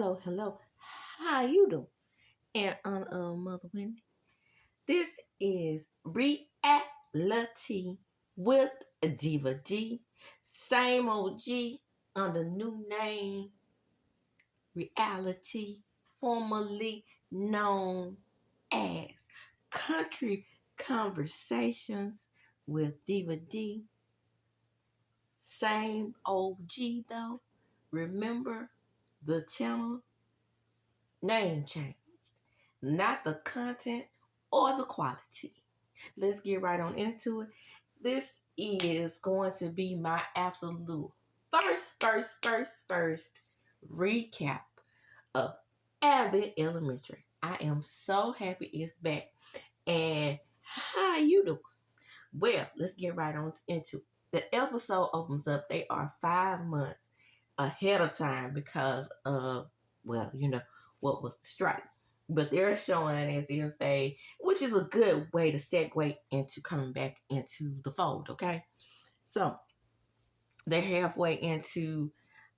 hello. How you doing? In honor of Mother Wendy, this is Reality with Diva D. Same OG under new name, Reality, formerly known as Country Conversations with Diva D. Same OG though. Remember the channel name change, not the content or the quality. Let's get right on into it. This is going to be my absolute first recap of Abbott Elementary. I am so happy it's back. And how you doing? Well, let's get right on into it. The episode opens up. They are 5 months ahead of time because of, well, what was the strike. But they're showing as if which is a good way to segue into coming back into the fold, okay? So they're halfway into,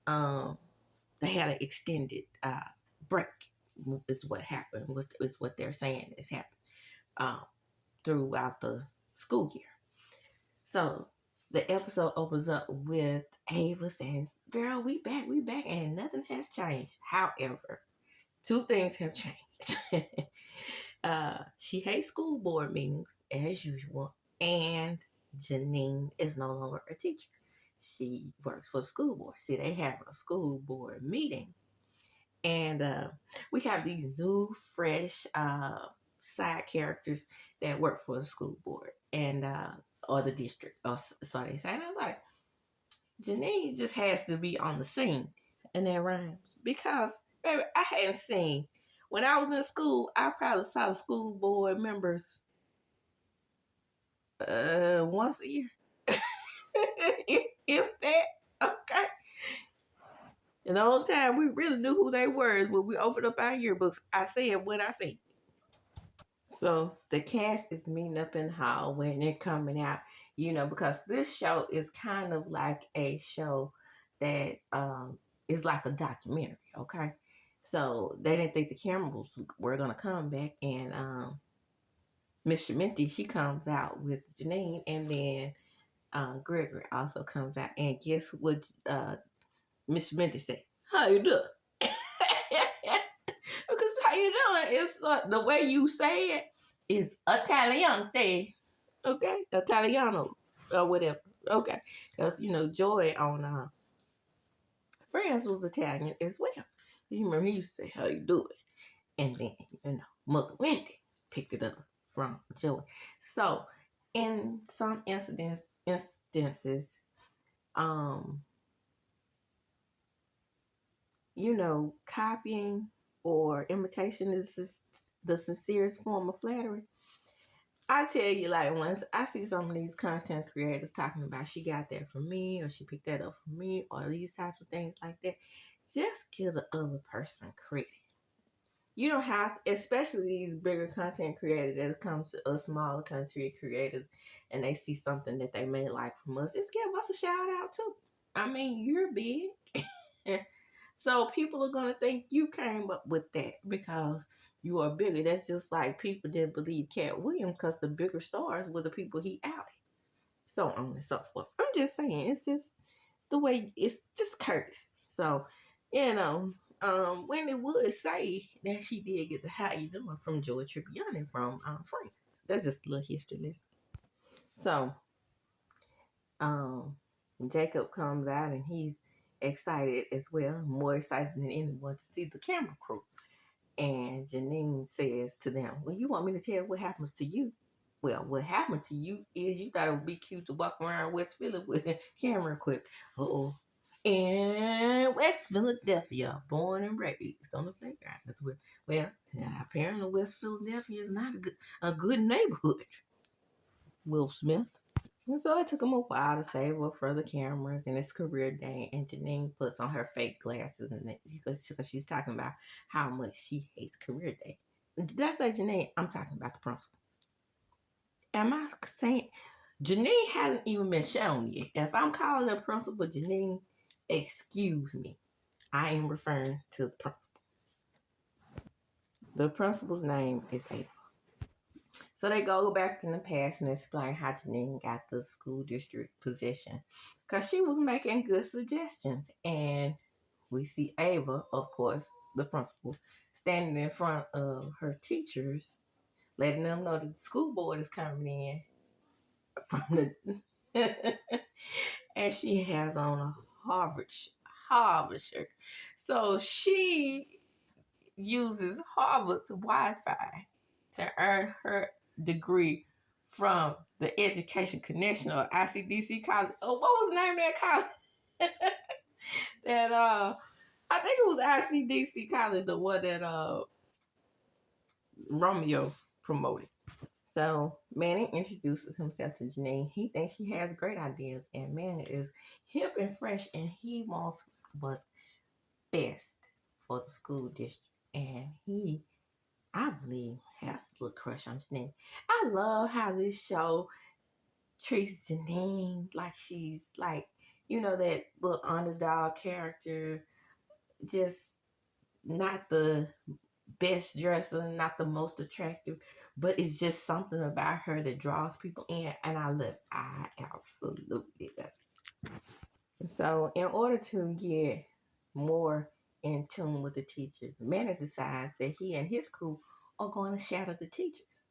they had an extended break, is what happened, is what they're saying is happened throughout the school year. So the episode opens up with Ava saying, girl, we back, and nothing has changed. However, 2 things have changed. She hates school board meetings as usual, and Janine is no longer a teacher. She works for the school board. See, they have a school board meeting, and we have these new, fresh side characters that work for the school board and or the district, or so they say. And I was like, Janine just has to be on the scene, and that rhymes because, baby, I hadn't seen. When I was in school, I probably saw the school board members once a year. if that, okay. And the whole time we really knew who they were when we opened up our yearbooks. I said what I said. So the cast is meeting up in the hall when they're coming out, because this show is kind of like a show that is like a documentary, okay? So they didn't think the cameras were going to come back, and Miss Minty, she comes out with Janine, and then Gregory also comes out. And guess what Miss Minty said? How you doing? Because how you doing is the way you say it is Italiante. Okay? Italiano or whatever. Okay. Because, Joy on Friends was Italian as well. You remember he used to say, how you doing? And then, Mother Wendy picked it up from Joey. So, in some instances, copying or imitation is the sincerest form of flattery. I tell you, like, once I see some of these content creators talking about she got that from me, or she picked that up from me, or these types of things like that, just give the other person credit. You don't have to, especially these bigger content creators that come to us smaller country creators and they see something that they may like from us, just give us a shout out too. I mean, you're big. So people are going to think you came up with that because you are bigger. That's just like people didn't believe Cat Williams because the bigger stars were the people he outed. So on and so forth. I'm just saying, it's just the way, it's just courtesy. So, Wendy would say that she did get the how you doing from Joy Tribbiani from Friends. That's just a little history lesson. So, Jacob comes out and he's excited as well, more excited than anyone to see the camera crew. And Janine says to them, well, you want me to tell what happens to you? Well, what happened to you is you thought it would be cute to walk around West Philly with camera equipment. Uh-oh. In West Philadelphia, born and raised on the playground. That's where, apparently West Philadelphia is not a good neighborhood. Will Smith. And so it took him a while to save up for the cameras and it's career day. And Janine puts on her fake glasses because she's talking about how much she hates career day. Did I say Janine? I'm talking about the principal. Am I saying Janine hasn't even been shown yet? If I'm calling the principal Janine, excuse me. I am referring to the principal. The principal's name is Ava. So they go back in the past and explain how Janine got the school district position because she was making good suggestions. And we see Ava, of course, the principal, standing in front of her teachers, letting them know that the school board is coming in from the and she has on a Harvard shirt. So she uses Harvard's Wi-Fi to earn her degree from the Education Connection or ICDC college. Oh, what was the name of that college? that I think it was ICDC college, the one that Romeo promoted. So Manny introduces himself to Janine. He thinks she has great ideas, and Manny is hip and fresh, and he wants what's best for the school district. And he, I believe, has a little crush on Janine. I love how this show treats Janine like she's like, that little underdog character, just not the best dresser, not the most attractive, but it's just something about her that draws people in, and I love it. I absolutely love it. So in order to get more in tune with the teachers, Manny decides that he and his crew are going to shadow the teachers.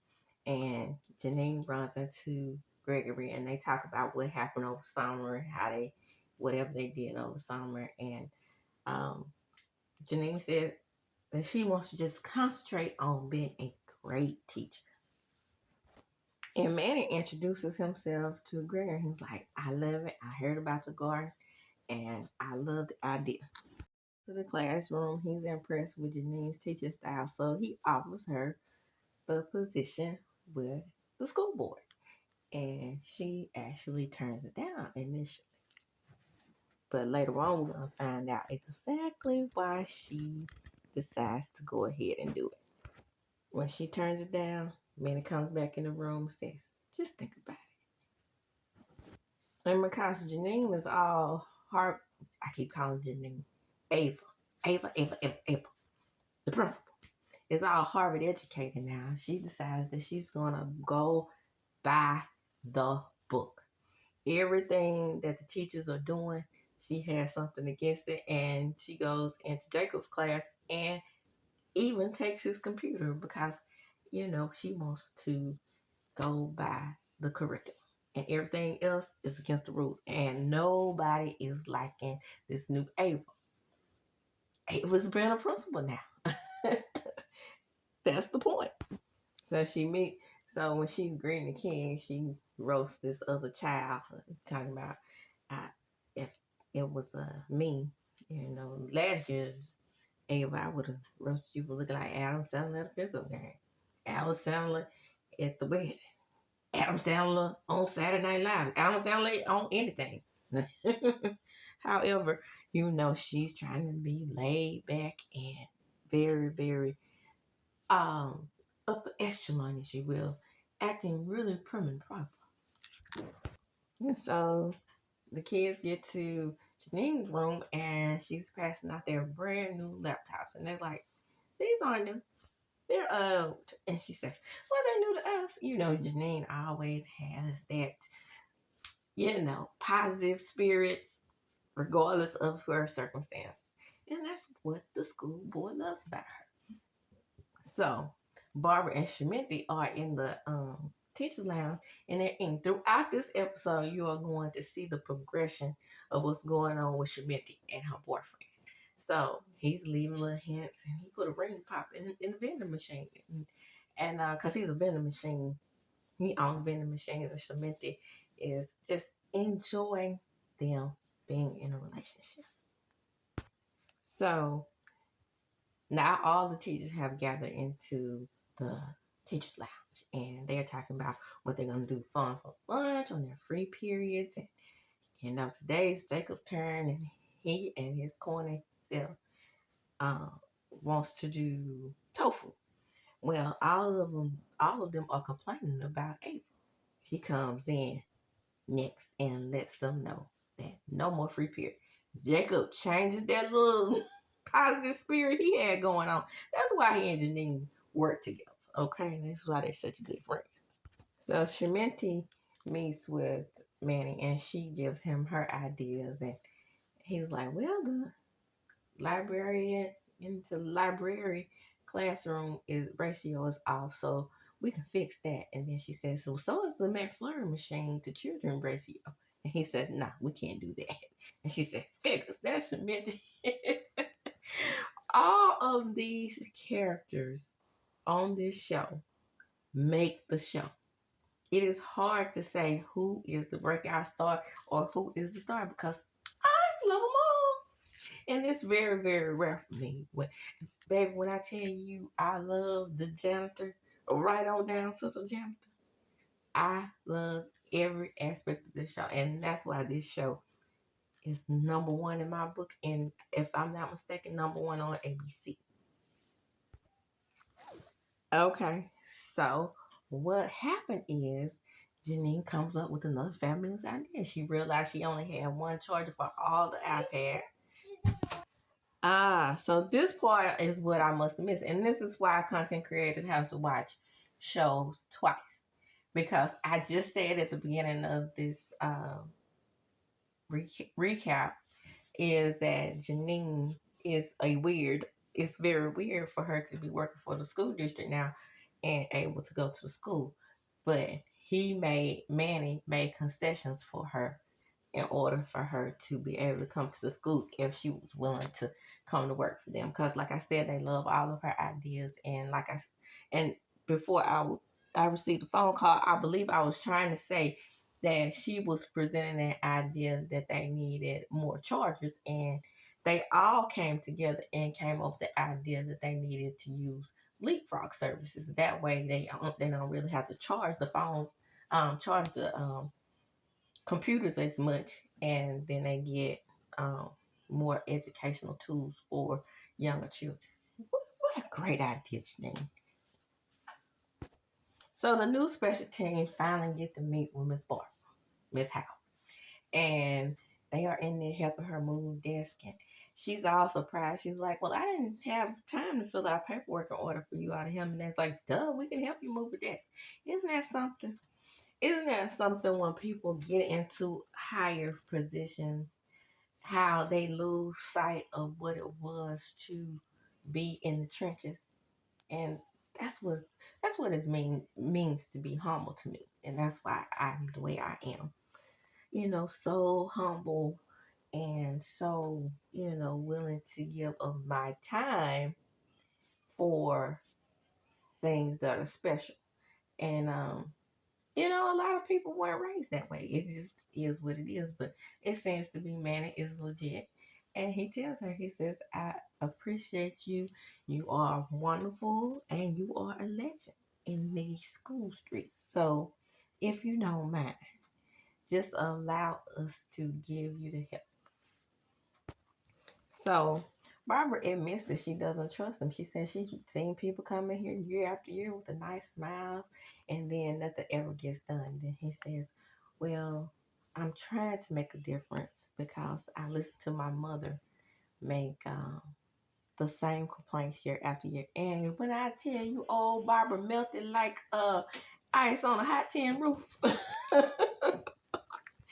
And Janine runs into Gregory, and they talk about what happened over summer, whatever they did over summer. And Janine said that she wants to just concentrate on being a great teacher. And Manny introduces himself to Gregory. He's like, I love it. I heard about the garden, and I love the idea. To the classroom, he's impressed with Janine's teaching style, so he offers her the position with the school board. And she actually turns it down initially. But later on, we're going to find out exactly why she decides to go ahead and do it. When she turns it down, Manny comes back in the room and says, just think about it. And because Janine is all hard, I keep calling Janine Ava, the principal, is all Harvard educated now. She decides that she's going to go by the book. Everything that the teachers are doing, she has something against it, and she goes into Jacob's class and even takes his computer because, she wants to go by the curriculum. And everything else is against the rules. And nobody is liking this new Ava. Ava's being a principal now. That's the point. So when she's greeting the king, she roasts this other child, talking about if it was me, last year's Ava, I would have roasted you for looking like Adam Sandler at a pickup game, Adam Sandler at the wedding, Adam Sandler on Saturday Night Live, Adam Sandler on anything. However, she's trying to be laid back and very, very upper echelon, if you will, acting really prim and proper. And so the kids get to Janine's room, and she's passing out their brand new laptops, and they're like, these aren't new, they're old. And she says, well, they're new to us. Janine always has that, positive spirit regardless of her circumstances. And that's what the school board loves about her. So Barbara and Shementi are in the teacher's lounge, and they're in. Throughout this episode, you are going to see the progression of what's going on with Shementi and her boyfriend. So he's leaving little hints, and he put a ring pop in the vending machine, and because he's a vending machine, he owns vending machines, and Shementi is just enjoying them being in a relationship. So now all the teachers have gathered into the teacher's lounge, and they're talking about what they're going to do fun for lunch on their free periods. And today's Jacob's turn, and he and his corny self wants to do tofu. Well, all of them are complaining about April. She comes in next and lets them know that no more free period. Jacob changes that little positive spirit he had going on. That's why he and Janine work together. Okay, that's why they're such good friends. So Shementi meets with Manny and she gives him her ideas, and he's like, well, the librarian into the library classroom is ratio is off, so we can fix that. And then she says, so is the McFlurry machine to children ratio. And he said, nah, we can't do that. And she said, figures, that's Shementi. All of these characters on this show make the show. It is hard to say who is the breakout star or who is the star because I love them all. And it's very, very rare for me. When I tell you I love the janitor, right on down to the janitor, I love every aspect of this show. And that's why this show is #1 in my book. And if I'm not mistaken, #1 on ABC. Okay, so what happened is Janine comes up with another fabulous idea. She realized she only had one charger for all the iPads. So this part is what I must have missed. And this is why content creators have to watch shows twice. Because I just said at the beginning of this recap is that Janine is a weird. It's very weird for her to be working for the school district now and able to go to the school. But Manny made concessions for her in order for her to be able to come to the school if she was willing to come to work for them. Because like I said, they love all of her ideas. And before I received a phone call, I believe I was trying to say that she was presenting an idea that they needed more chargers, and they all came together and came up with the idea that they needed to use leapfrog services. That way they don't really have to charge the phones, charge the computers as much, and then they get more educational tools for younger children. What a great idea, Janine. So the new special team finally get to meet with Miss Howe. And they are in there helping her move desk, and she's all surprised. She's like, well, I didn't have time to fill out paperwork in order for you out of him. And that's like, duh, we can help you move the desk. Isn't that something? Isn't that something when people get into higher positions, how they lose sight of what it was to be in the trenches? And that's what it means to be humble to me. And that's why I'm the way I am. So humble and so, willing to give of my time for things that are special. And, a lot of people weren't raised that way. It just is what it is. But it seems to be Manny is legit. And he tells her, he says, I appreciate you. You are wonderful and you are a legend in these school streets. So if you don't mind, just allow us to give you the help. So Barbara admits that she doesn't trust him. She says she's seen people come in here year after year with a nice smile, and then nothing ever gets done. Then he says, well, I'm trying to make a difference because I listen to my mother make the same complaints year after year. And when I tell you, old Barbara melted like ice on a hot tin roof.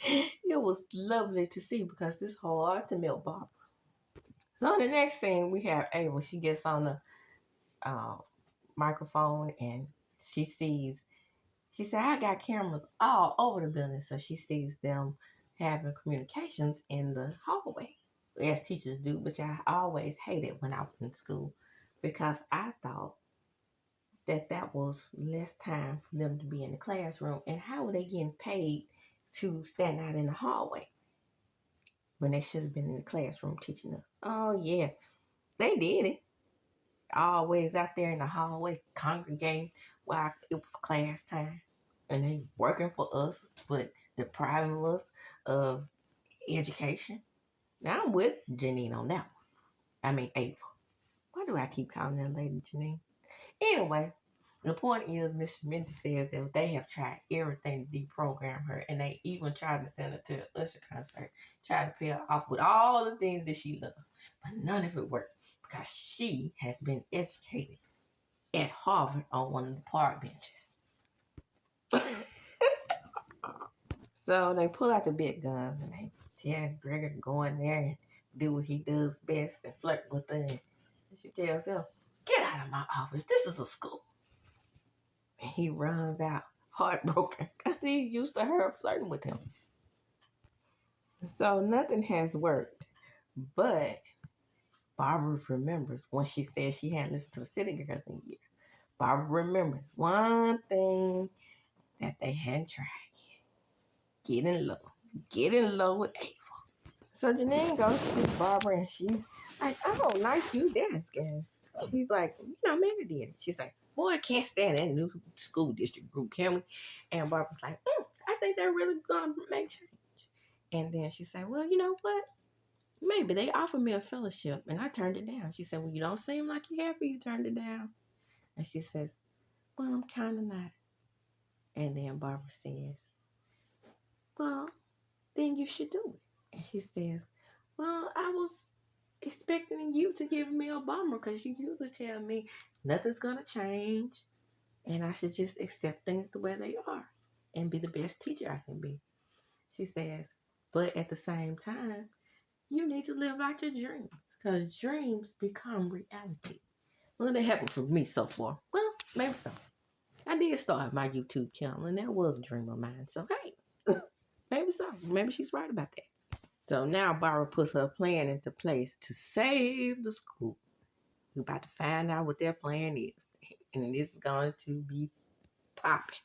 It was lovely to see because it's hard to melt Barbara. So the next thing we have Ava. She gets on the microphone and she said, I got cameras all over the building. So she sees them having communications in the hallway, as teachers do, which I always hated when I was in school because I thought that was less time for them to be in the classroom. And how were they getting paid to stand out in the hallway when they should have been in the classroom teaching us? Oh, yeah, they did it. Always out there in the hallway congregating while it was class time. And they working for us, but depriving us of education. Now, I'm with Janine on that one. I mean, Ava. Why do I keep calling that lady Janine? Anyway, The point is, Miss Minty says that they have tried everything to deprogram her, and they even tried to send her to an Usher concert, tried to pay her off with all the things that she loved, but none of it worked because she has been educated at Harvard on one of the park benches. So they pull out the big guns and they tell Gregor to go in there and do what he does best and flirt with her. And she tells him, "Get out of my office. This is a school." And he runs out heartbroken because he used to her flirting with him. So nothing has worked. But Barbara remembers when she said she hadn't listened to the City Girls in a year. Barbara remembers one thing that they hadn't tried yet. Getting low with Ava. So Janine goes to see Barbara and she's like, "Oh, nice new desk." And she's like, "Maybe did." She's like, "Boy, I can't stand that new school district group, can we?" And Barbara's like, "I think they're really going to make change." And then she said, "Well, you know what? Maybe they offered me a fellowship and I turned it down." She said, "Well, you don't seem like you're happy you turned it down." And she says, "Well, I'm kind of not." And then Barbara says, "Well, then you should do it." And she says, "Well, I was expecting you to give me a bummer because you usually tell me nothing's going to change and I should just accept things the way they are and be the best teacher I can be." She says, "But at the same time, you need to live out your dreams because dreams become reality." Well, that happened for me so far. Well, maybe so. I did start my YouTube channel and that was a dream of mine. So, hey, maybe so. Maybe she's right about that. So now Barbara puts her plan into place to save the school. We're about to find out what their plan is. And it's going to be popping.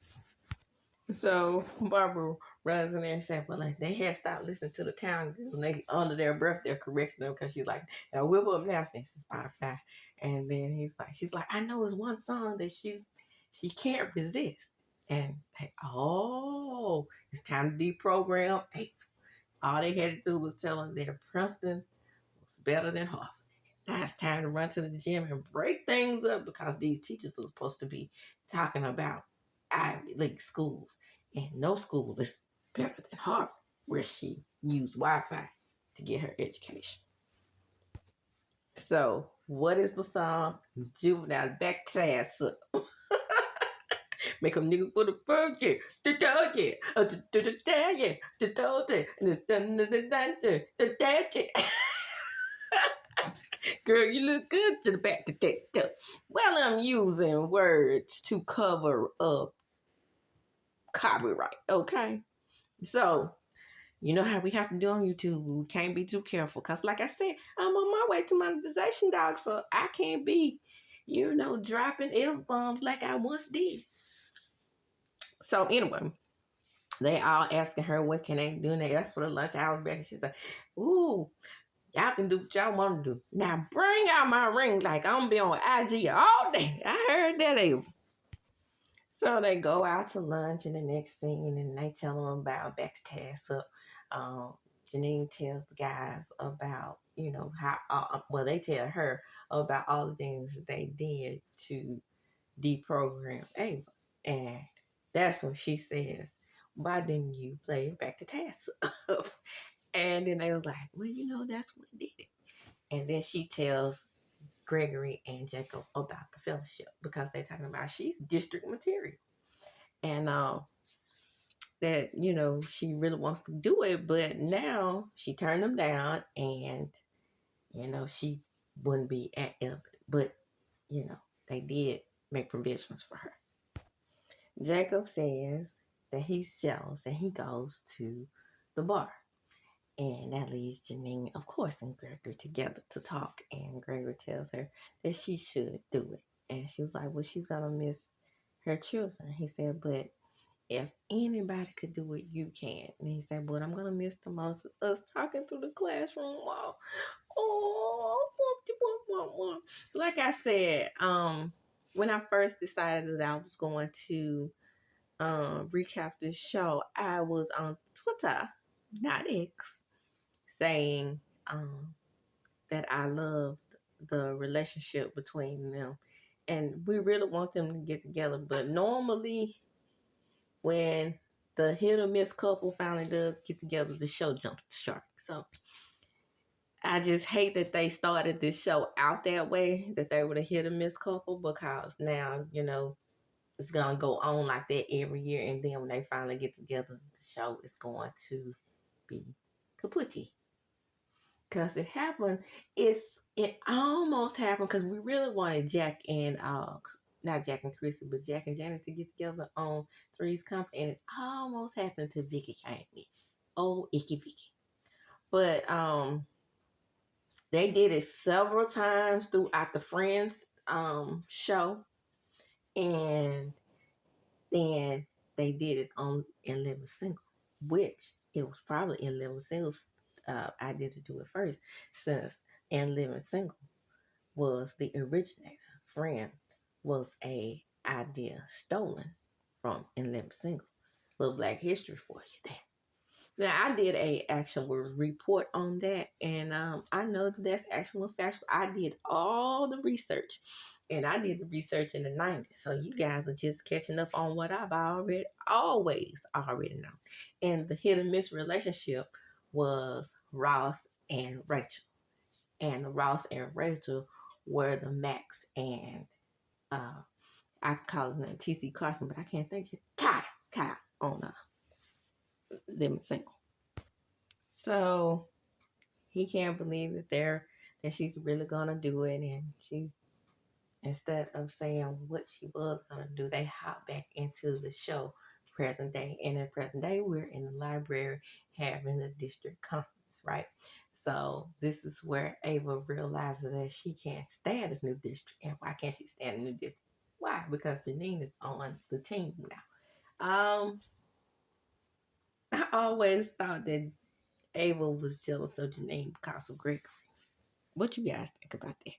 So Barbara runs in there and says, "Well, like, they had stopped listening to the town and they under their breath they're correcting them because she's like, now whip up now since it's Spotify." And then she's like, "I know it's one song that she can't resist." And like, "Oh, it's time to deprogram Ava." All they had to do was tell her that Princeton was better than Harvard. Now it's time to run to the gym and break things up because these teachers are supposed to be talking about Ivy League schools. And no school is better than Harvard, where she used Wi-Fi to get her education. So, what is the song? Juvenile, back class up. Make them niggas for the first year. Girl, you look good to the back of that. Well, I'm using words to cover up copyright, okay? So, you know how we have to do on YouTube. We can't be too careful. Because, like I said, I'm on my way to monetization, dog. So, I can't be, dropping F-bombs like I once did. So, anyway, they all asking her what can they do. And they asked for the lunch hour back. And she's like, "Ooh, y'all can do what y'all want to do. Now bring out my ring like I'm going to be on IG all day." I heard that, Ava. So they go out to lunch and the next scene and they tell them about back to task up. Janine tells the guys about, how, they tell her about all the things that they did to deprogram Ava. And that's when she says, "Why didn't you play it back to task up?" And then they was like, "Well, that's what did it." And then she tells Gregory and Jacob about the fellowship because they're talking about she's district material. And that, she really wants to do it, but now she turned them down and, she wouldn't be at Abbott. But, they did make provisions for her. Jacob says that he's jealous and he goes to the bar. And that leaves Janine, of course, and Gregory together to talk. And Gregory tells her that she should do it. And she was like, "Well, she's going to miss her children." He said, "But if anybody could do it, you can." And he said, "But I'm going to miss the most is us talking through the classroom wall." Oh, like I said, when I first decided that I was going to recap this show, I was on Twitter, not X, saying that I loved the relationship between them and we really want them to get together. But normally, when the hit or miss couple finally does get together, the show jumps the shark. So I just hate that they started this show out that way, that they were the hit or miss couple, because now, it's going to go on like that every year. And then when they finally get together, the show is going to be kaputty. Because it almost happened, because we really wanted Jack and, not Jack and Chrissy, but Jack and Janet to get together on Three's Company. And it almost happened to Vicky came in. Oh, Icky Vicky. But, they did it several times throughout the Friends show, and then they did it on In Living Single, which it was probably In Living Single's idea to do it first, since In Living Single was the originator. Friends was a idea stolen from In Living Single. Little Black history for you there. Now, I did a actual report on that, and I know that that's actual factual. I did all the research, and I did the research in the 90s, so you guys are just catching up on what I've always already known. And the hit and miss relationship was Ross and Rachel, and Ross and Rachel were the Max and I call his name T.C. Carson, but I can't think of it. Kyle on Living Single. So he can't believe that she's really gonna do it, and she's, instead of saying what she was gonna do, they hop back into the show present day. And in present day, we're in the library having the district conference, right? So this is where Ava realizes that she can't stand the new district. And why can't she stand the new district? Why? Because Janine is on the team now. I always thought that Ava was jealous of Janine because of Gregory. What you guys think about that?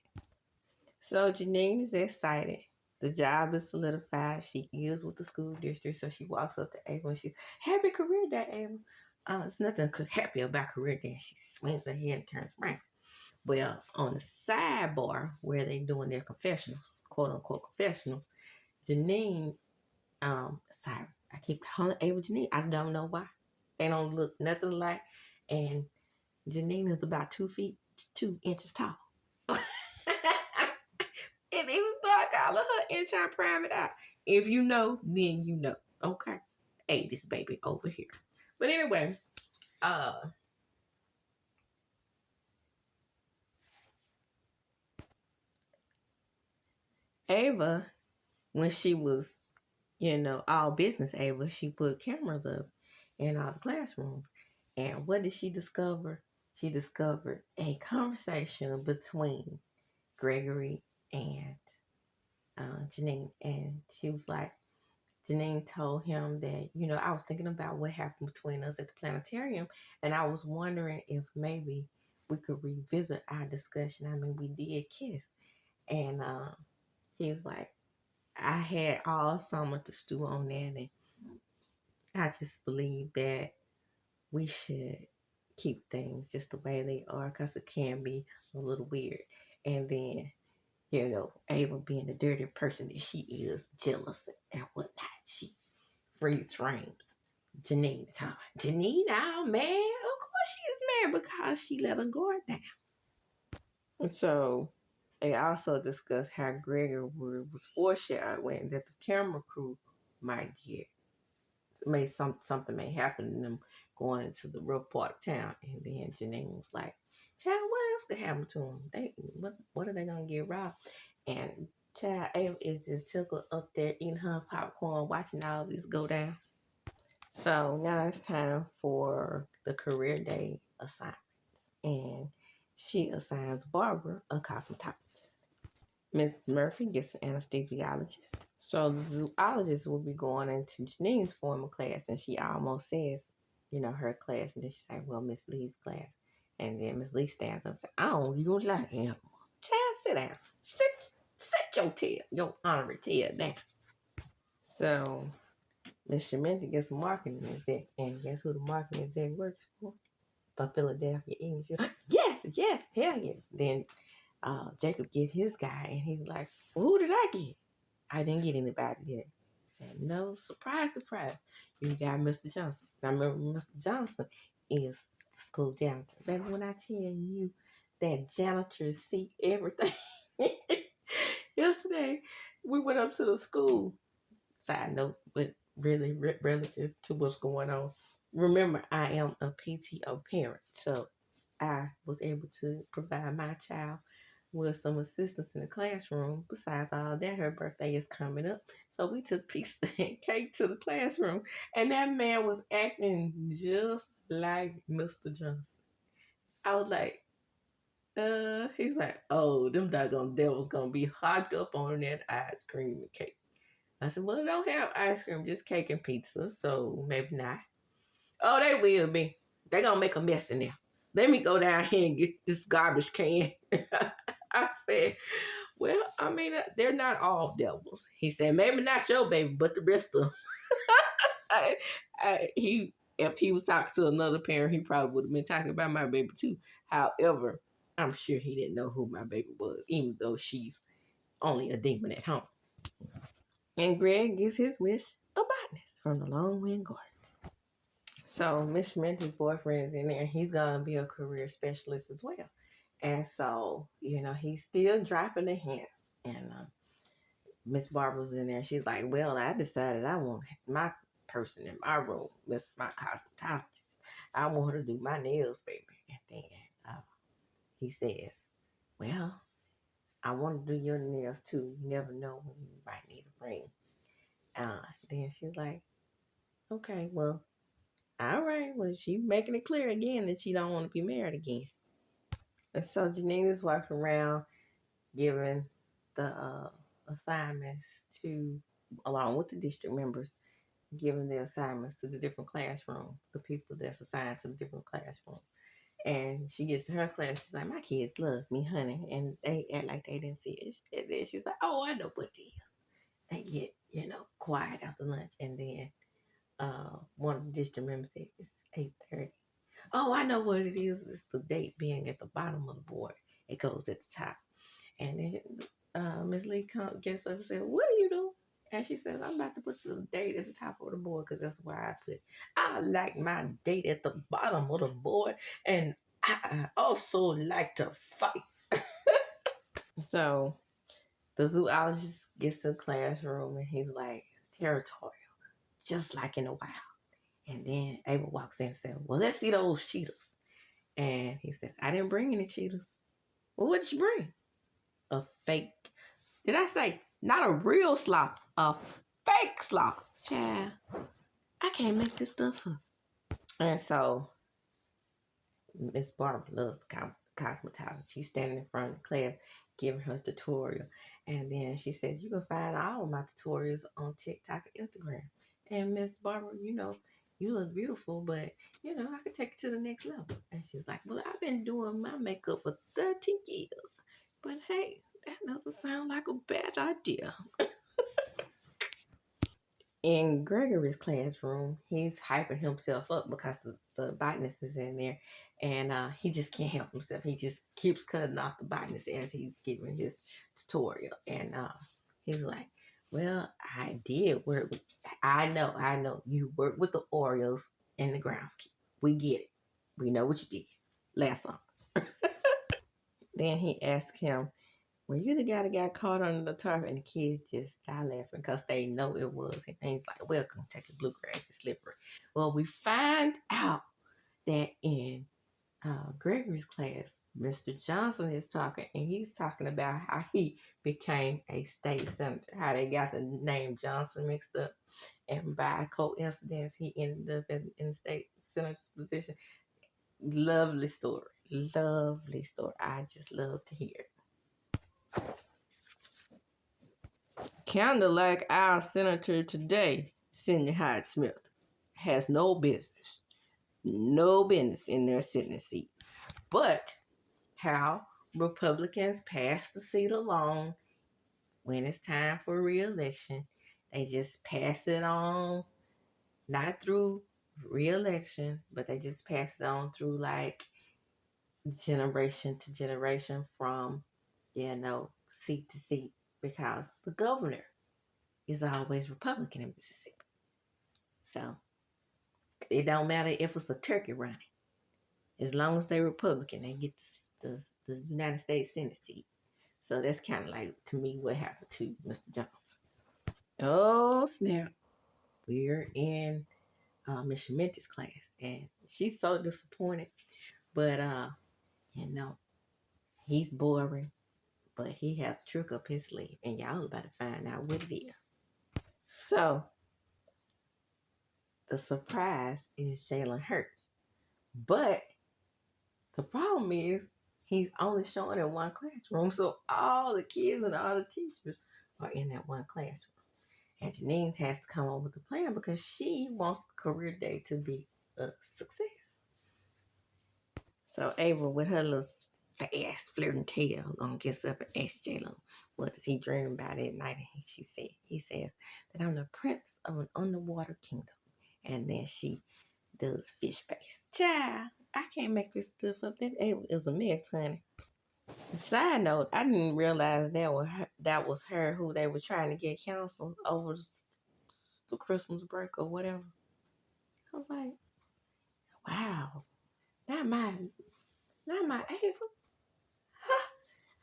So Janine is excited. The job is solidified. She is with the school district. So she walks up to Ava and she's, happy career day, Ava. There's nothing happy about career day. She swings her head and turns around. Well, on the sidebar where they doing their confessionals, quote unquote confessionals, Janine, sorry, I keep calling Ava Janine. I don't know why. They don't look nothing alike. And Janine is about 2 feet, 2 inches tall. And they start calling her intern private eye. If you know, then you know. Okay. Hey, this baby over here. But anyway, Ava, when she was, all business Ava, she put cameras up in all the classrooms. And what did she discover? She discovered a conversation between Gregory and Janine. And she was like, Janine told him that, I was thinking about what happened between us at the planetarium, and I was wondering if maybe we could revisit our discussion. I mean, we did kiss. And he was like, I had all summer to stew on that, and I just believe that we should keep things just the way they are, because it can be a little weird. And then, Ava being the dirty person that she is, jealous and whatnot, she freeze frames Janine the time. Janine now mad? Of course she is mad, because she let her guard down. And so they also discussed how Gregory was foreshadowing that the camera crew might something may happen to them going into the rough part of town. And then Janine was like, child, what else could happen to them? What are they gonna get robbed? And child, Ava is just tickled up there eating her popcorn, watching all this go down. So now it's time for the career day assignments. And she assigns Barbara a cosmetologist. Miss Murphy gets an anesthesiologist. So the zoologist will be going into Janine's former class, and she almost says, her class. And then she says, well, Miss Lee's class. And then Miss Lee stands up and says, I don't even like animals. Child, sit down. Sit your honorary tail down. So Miss Shamenta gets a marketing exec, and guess who the marketing exec works for? The Philadelphia English. Yes, hell yeah. Then Jacob get his guy, and he's like, well, who did I get? I didn't get anybody yet. He said, no, surprise, surprise. You got Mr. Johnson. I remember Mr. Johnson is the school janitor. Baby, when I tell you that janitors see everything. Yesterday, we went up to the school. Side note, but really relative to what's going on. Remember, I am a PTO parent, so I was able to provide my child with some assistance in the classroom. Besides all that, her birthday is coming up. So we took pizza and cake to the classroom. And that man was acting just like Mr. Johnson. I was like, he's like, oh, them doggone devils gonna be hyped up on that ice cream and cake. I said, well, don't have ice cream, just cake and pizza, so maybe not. Oh, they will be. They gonna make a mess in there. Let me go down here and get this garbage can. I said, well, I mean, they're not all devils. He said, maybe not your baby, but the rest of them. If he was talking to another parent, he probably would have been talking about my baby too. However, I'm sure he didn't know who my baby was, even though she's only a demon at home. And Greg gets his wish, a botanist from the Long Wind Gardens. So Miss Mentor's boyfriend is in there. He's going to be a career specialist as well. And so, he's still dropping the hints. And Miss Barbara's in there. She's like, well, I decided I want my person in my room with my cosmetologist. I want her to do my nails, baby. And then he says, well, I want to do your nails too. You never know when you might need a ring. Then she's like, okay, well, all right. Well, she's making it clear again that she don't want to be married again. And so Janine is walking around giving the assignments to, along with the district members, giving the assignments to the different classrooms, the people that's assigned to the different classrooms. And she gets to her class, she's like, my kids love me, honey. And they act like they didn't see it. And then she's like, oh, I know what it is. They get, quiet after lunch. And then one of the district members said, it's 8:30. Oh, I know what it is. It's the date being at the bottom of the board. It goes at the top. And then Miss Lee gets up and says, what are you doing? And she says, I'm about to put the date at the top of the board because that's why I like my date at the bottom of the board. And I also like to fight. So the zoologist gets to the classroom and he's like, territorial, just like in the wild. And then Abel walks in and says, well, let's see those cheetahs. And he says, I didn't bring any cheetahs. Well, what did you bring? A fake. Did I say not a real sloth, a fake sloth? Child, I can't make this stuff up. And so Miss Barbara loves cosmetology. She's standing in front of the class giving her tutorial. And then she says, you can find all of my tutorials on TikTok and Instagram. And Miss Barbara, you look beautiful, but, I could take it to the next level. And she's like, well, I've been doing my makeup for 30 years. But hey, that doesn't sound like a bad idea. In Gregory's classroom, he's hyping himself up because the botanist is in there. And he just can't help himself. He just keeps cutting off the botanist as he's giving his tutorial. And he's like, well, I did work with, I know, you worked with the Orioles and the groundskeeper. We get it. We know what you did last summer. Then he asked him, well, you the guy that got caught under the tarp, and the kids just die laughing because they know it was. And he's like, welcome, take a bluegrass, it's slippery. Well, we find out that in Gregory's class, Mr. Johnson is talking, and he's talking about how he became a state senator, how they got the name Johnson mixed up, and by coincidence, he ended up in the state senator's position. Lovely story. Lovely story. I just love to hear it. Kind of like our senator today, Cindy Hyde Smith, has no business in their Senate seat. But how Republicans pass the seat along when it's time for re-election, they just pass it on, not through re-election, but they just pass it on through like generation to generation from seat to seat, because the governor is always Republican in Mississippi. So it don't matter if it's a turkey running. As long as they're Republican, they get the United States Senate seat. So that's kind of like, to me, what happened to Mr. Jones. Oh, snap. We're in Miss Minty's class, and she's so disappointed. But, he's boring, but he has a trick up his sleeve, and y'all about to find out what it is. So, the surprise is Jalen Hurts. But the problem is he's only showing in one classroom, so all the kids and all the teachers are in that one classroom. And Janine has to come up with a plan because she wants career day to be a success. So Ava, with her little fast flirting tail, gonna get up and ask J-Lo, what does he dream about at night? And he says that I'm the prince of an underwater kingdom. And then she does fish face. Child, I can't make this stuff up. That Ava is a mess, honey. Side note, I didn't realize that was her who they were trying to get counseled over the Christmas break or whatever. I was like, wow, not my Ava. Huh,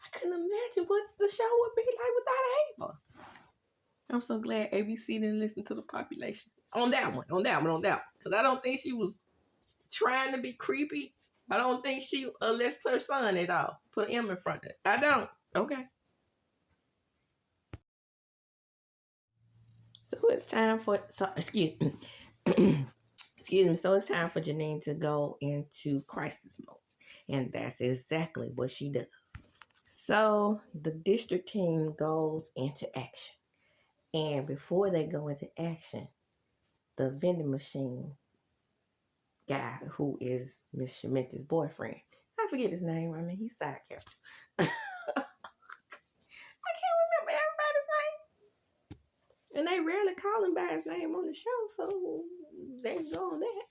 I couldn't imagine what the show would be like without Ava. I'm so glad ABC didn't listen to the population on that one. Because I don't think she was trying to be creepy. I don't think she lists her son at all. Put an M in front of it. I don't. Okay. So it's time for, excuse me. Excuse me. So it's time for Janine to go into crisis mode. And that's exactly what she does. So the district team goes into action. And before they go into action, the vending machine guy, who is Miss Sheminta's boyfriend, I forget his name. I mean, he's side character. I can't remember everybody's name. And they rarely call him by his name on the show, so they go on that.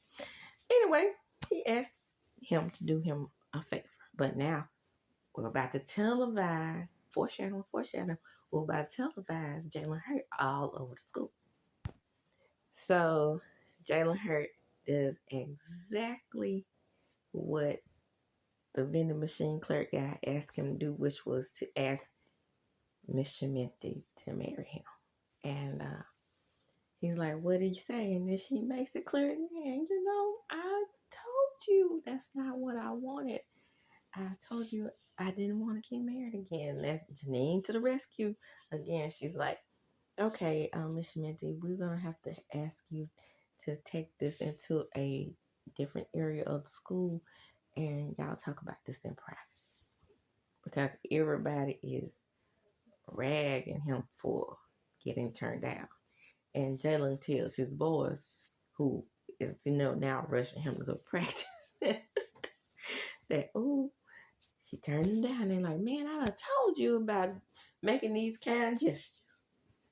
Anyway, he asks him to do him a favor. But now, we're about to televise, foreshadow, we're about to televise Jalen Hurt all over the school. So, Jalen Hurt does exactly what the vending machine clerk guy asked him to do, which was to ask Miss Sheminta to marry him. And he's like, what did you say? And then she makes it clear again, I told you that's not what I wanted. I told you I didn't want to get married again. That's Janine to the rescue. Again, she's like, okay, Miss Sheminta, we're going to have to ask you to take this into a different area of the school, and y'all talk about this in private. Because everybody is ragging him for getting turned down. And Jalen tells his boys, who is, now rushing him to go practice, that, she turned him down. They're like, man, I done told you about making these kind gestures.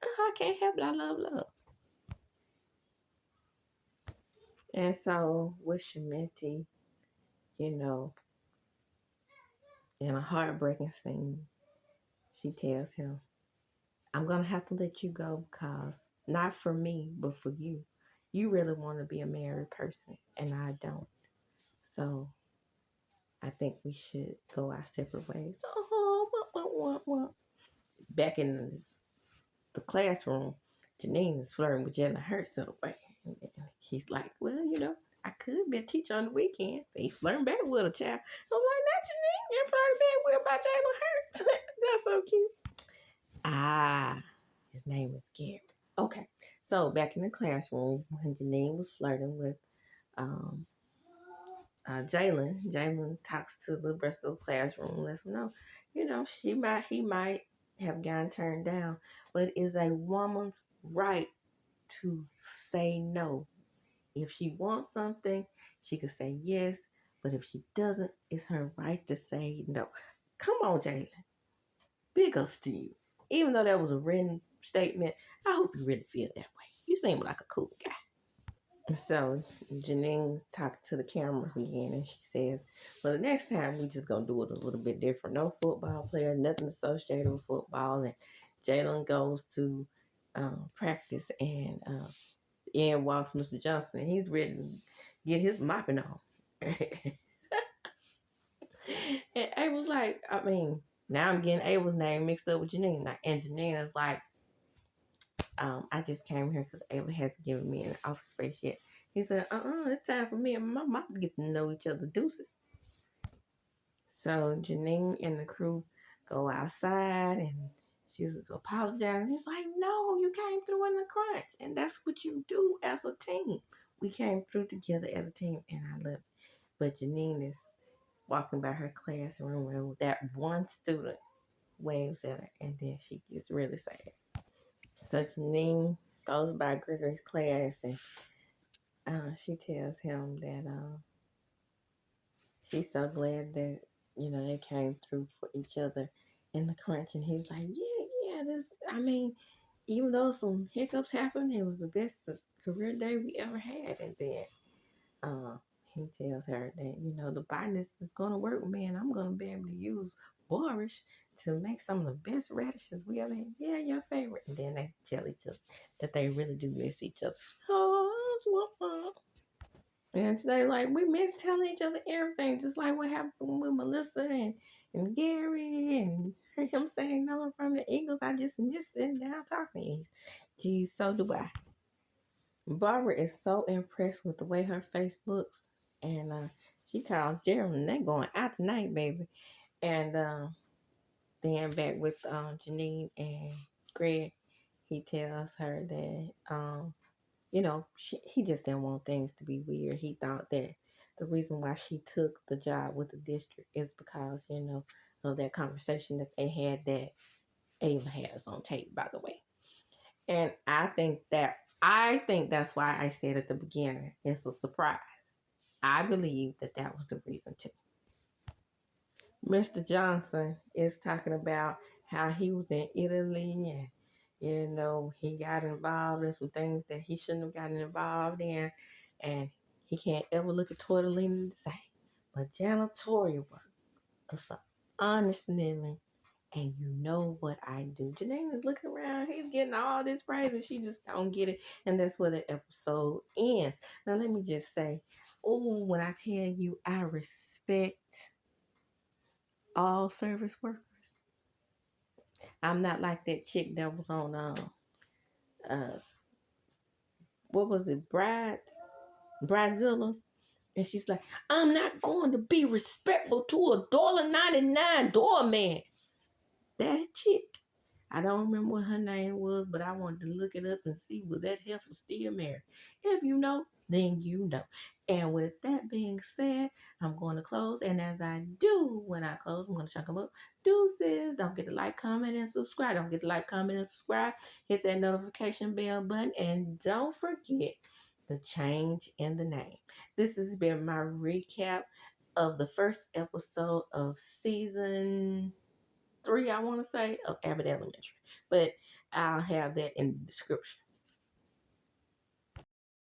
I can't help it. I love love. And so with Sheminta, in a heartbreaking scene, she tells him, I'm going to have to let you go because not for me, but for you. You really want to be a married person, and I don't. So I think we should go our separate ways. Back in the classroom, Janine is flirting with Jalen Hurts in a way. And he's like, well, I could be a teacher on the weekend. So he's flirting back with a child. I was like, not Janine. You're flirting back with about Jalen Hurts. That's so cute. His name is Gary. Okay. So back in the classroom, when Janine was flirting with Jalen talks to the rest of the classroom and lets them know, he might have gotten turned down, but it's a woman's right to say no. If she wants something, she could say yes, but if she doesn't, it's her right to say no. Come on, Jalen. Big ups to you. Even though that was a written statement, I hope you really feel that way. You seem like a cool guy. So Janine talking to the cameras again, and she says, "Well, the next time we just gonna do it a little bit different. No football players, nothing associated with football." And Jalen goes to practice, and in walks Mr. Johnson, and he's ready to get his mopping on. And A was like, I mean, now I'm getting Abel's name mixed up with Janine. And Janine is like, I just came here because Abel hasn't given me an office space yet. He said, it's time for me and my mom to get to know each other. Deuces. So Janine and the crew go outside and she's apologizing. He's like, no, you came through in the crunch. And that's what you do as a team. We came through together as a team, and I love it. But Janine is walking by her classroom, and that one student waves at her, and then she gets really sad. So Janine goes by Gregory's class, and she tells him that she's so glad that they came through for each other in the crunch. And he's like, yeah, this. I mean, even though some hiccups happened, it was the best career day we ever had. And then he tells her that the botanist is going to work with me, and I'm going to be able to use borash to make some of the best radishes we ever had. Yeah, your favorite. And then they tell each other that they really do miss each other. Oh, and today, like, we miss telling each other everything, just like what happened with Melissa and Gary and him saying no, I'm from the Eagles. I just miss sitting down talking to you. Geez, so do I. Barbara is so impressed with the way her face looks, and she called Gerald, and they going out tonight, baby. And then back with Janine and Greg, he tells her that he just didn't want things to be weird. He thought that the reason why she took the job with the district is because of that conversation that they had, that Ava has on tape, by the way. And I think that's why I said at the beginning, it's a surprise. I believe that was the reason too. Mr. Johnson is talking about how he was in Italy, and he got involved in some things that he shouldn't have gotten involved in, and he can't ever look at Tortellini the same. But janitorial work is an honest living. And you know what I do. Janine is looking around. He's getting all this praise, and she just don't get it. And that's where the episode ends. Now, let me just say, when I tell you I respect all service workers, I'm not like that chick that was on, what was it, Bridezillas? And she's like, I'm not going to be respectful to a $1.99 doorman. That chick. I don't remember what her name was, but I wanted to look it up and see was that heifer still married. If you know, then you know. And with that being said, I'm going to close. And as I do when I close, I'm going to chuck them up. Deuces. Don't forget to like, comment, and subscribe. Don't forget to like, comment, and subscribe. Hit that notification bell button. And don't forget the change in the name. This has been my recap of the first episode of season 3, I want to say, of Abbott Elementary. But I'll have that in the description.